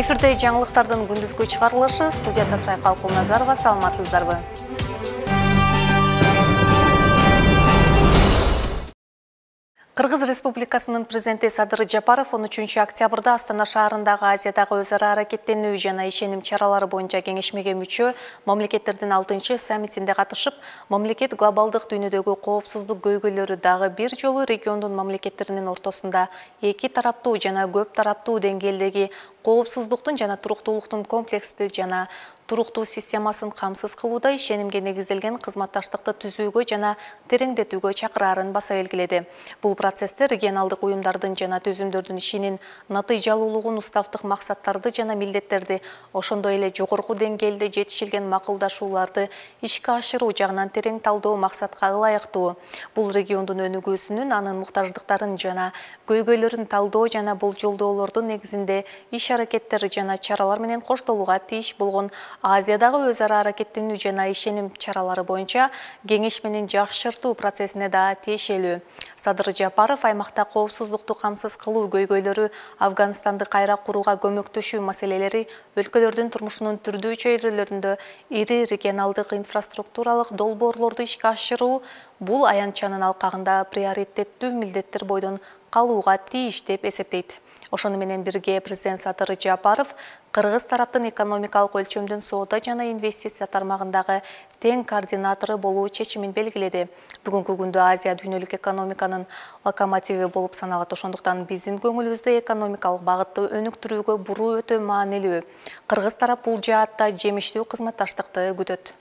Эфирде жаңылыктардын күндүзгү чыгарылышы, студияда Сайкал Кулназарова, саламатсыздарбы? Кыргыз Республикасынын президенти Садыр Жапаров 13 октябрда Астана шаарындагы Азиядагы өз ара аракеттенүү жана ишеним чаралары боюнча кеңешмеге мүчө мамлекеттердин 6-чы саммитинде катышып, мамлекет глобалдык дүйнөдөгү коопсуздук көйгөйлөрү дагы бир жолу региондун мамлекеттеринин ортосунда эки тараптуу жана көп тараптуу деңгээлдеги коопсуздуктун жана туруктуулуктун комплекстүү жана туруктуу системасын камсыз кылууда ишенимге негизделген кызматташтыкты түзүүгө жана тереңдетүүгө чакырарын баса белгиледи. Бул процессте регионалдык уюмдардын жана түзүмдөрдүн ишинин натыйжалуулугун, уставдык максаттарды жана милдеттерди, ошондой эле жогорку деңгээлде жетишилген макулдашууларды ишке ашыруу жагынан терең талдоо максатка ылайыктуу. Бул региондун өнүгүүсүнүн, анын муктаждыктарын жана көйгөйлөрүн талдоо жана болжолдоолордун негизинде иш-аракеттер жана чаралар менен коштолууга тийиш болгон Азиядагы өз ара аракеттенүү жана ишеним чаралары боюнча кеңешменин жакшыртуу процессине да тиешелүү. Садыр Жапаров аймакта коопсуздукту камсыз кылуу көйгөйлөрү, Афганистанды кайра курууга көмөктөшүү маселелери, өлкөлөрдүн турмушунун түрдүү чөйрөлөрүндө ири регионалдык инфраструктуралык долбоорлорду ишке ашыруу бул аянтчанын алкагында приоритеттүү милдеттер бойдон калууга тийиш деп эсептейт. Ошону менен бирге президент Садыр Жапаров Кыргыз тараптын экономикалык өлчөмдүн соода жана инвестиция тармагындагы тең координатору болуу чечимин белгиледи. Бүгүнкү күндө Азия дүйнөлүк экономиканын локомотиви болуп саналат. Ошондуктан биздин көңүлүбүздө экономикалык багытты өнүктүрүүгө буруу өтө маанилүү. Кыргыз тарап бул жаатта жемиштүү кызматташтыкты күтөт.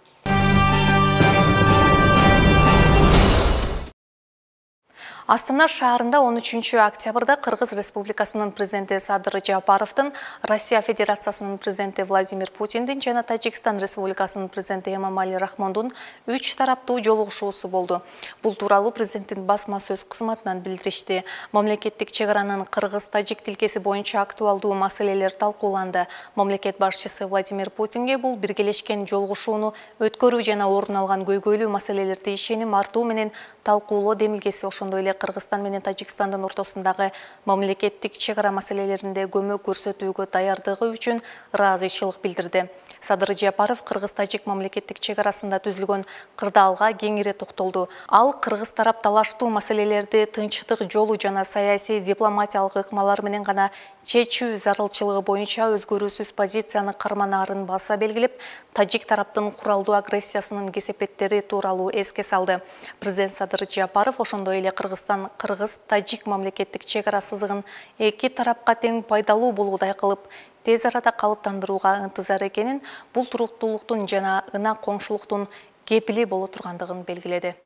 Астана шаарында 13 октябрда Кыргыз Республикасынын президенти Садыр Жапаровдун, Россия Федерациясынын президенти Владимир Путиндин жана Тажикстан Республикасынын президенти Эмомали Рахмондун 3 тараптуу жолугушуусу болду. Бул тууралуу президенттин басма сөз кызматынан билдиришти. Мамлекеттик чегаранын кыргыз-тажик тилкеси боюнча актуалдуу маселелер талкууланды. Мамлекет башчысы Владимир Путинге бул биргелешкен жолугушууну өткөрүү жана орун алган көйгөйлүү маселелерди ишеним артуу менен талкуулоо демилгеси, ошондой эле Кыргызстан менен Тажикстандын ортосундагы мамлекеттик чегара маселелеринде көмөк көрсөтүүгө даярдыгы үчүн ыраазычылык билдирди. Садыр Жапаров Кыргыз-Тажик мамлекеттик чегарасында түзүлгөн кырдаалга кеңири токтолду. Ал кыргыз тарап талаштуу маселелерди тынчтык жолу жана саясий дипломатиялык ыкмалар менен гана чечүү зарылчылыгы боюнча өзгөрүүсүз позицияны карманаарын баса белгилеп, тажик тараптын куралдуу агрессиясынын кесепеттери тууралуу эске салды. Президент Садыр Жапаров ошондой эле Кыргызстан кыргыз-тажик мамлекеттик чегара сызыгын эки тарапка тең пайдалуу болуудай кылып, тез арада калыптандырууга ынтызар экенин, бул туруктуулуктун жана ына коңшулуктун кепили боло тургандыгын белгиледи.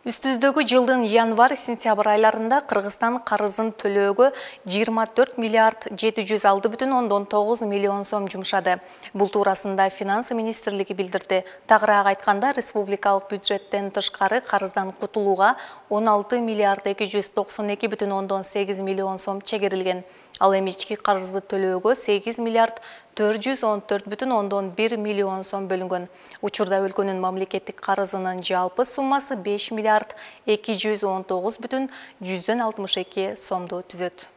Үстүздөгү жылдын январь-сентябрь айларында Кыргызстан карызын төлөөгө 24 миллиард 706,9 миллион сом жумшады. Бул туурасында Финансы министрлиги билдирди. Тагыраак айтканда, республикалык бюджеттен тышкары карыздан кутулууга 16 миллиард 292,8 миллион сом чегерилген. Ал эми ички карызды төлөөгө 8 миллиард 414,1 миллион сом бөлүнгөн. Учурда өлкөнүн мамлекеттик карызынын жалпы суммасы 5 миллиард 219,162 сомду түзөт.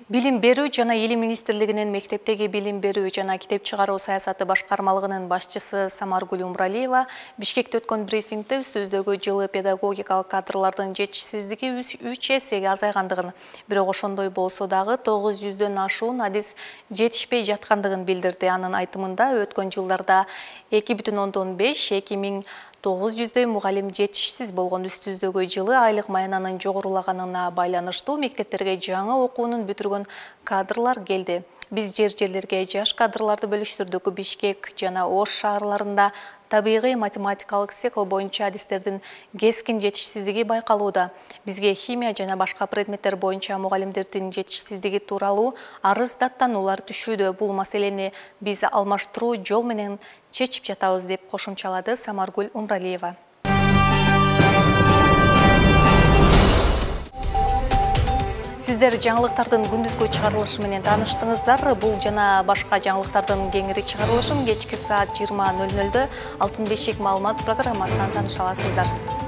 Билим берүү жана Илим министрлигинин мектептеги билим берүү жана китеп чыгаруу саясаты башкармалыгынын башчысы Самаргүл Умралиева Бишкекте өткөн брифингде үстүздөгү жылы педагогикалык кадрлардын жетишсиздиги 3 эсеге азайгандыгын, бирок ошондой болсо дагы 900дөн ашуун адис жетишпей жаткандыгын билдирди. Анын айтымында өткөн жылдарда 2,5-2900 мугалим жетишсиз болгон. Үстүздөгү жылы айлык маянанын жогорулаганына байланыштуу мектептерге жаңы окуунун бүтүргөн кадрлар келди. Биз жерлерге жаш кадрларды бөлүштүрдүк. Бишкек жана Ош шаарларында табигый математикалык цикл боюнча адистердин кескин жетишсиздиги байкалууда. Бизге химия жана башка предметтер боюнча мугалимдердин жетишсиздиги тууралуу арыз даттануулар түшүүдө. Бул маселени биз алмаштыруу жол менен чечип жатабыз, деп кошумчалады Самаргүл Умралиева. Сиздер жаңылыктардын күндүзгү чыгарылышы менен тааныштыңыздар. Бул жана башка жаңылыктардын кеңири чыгарылышын кечки саат 20:00 Алтын бешик маалымат программасынан тааныша аласыздар.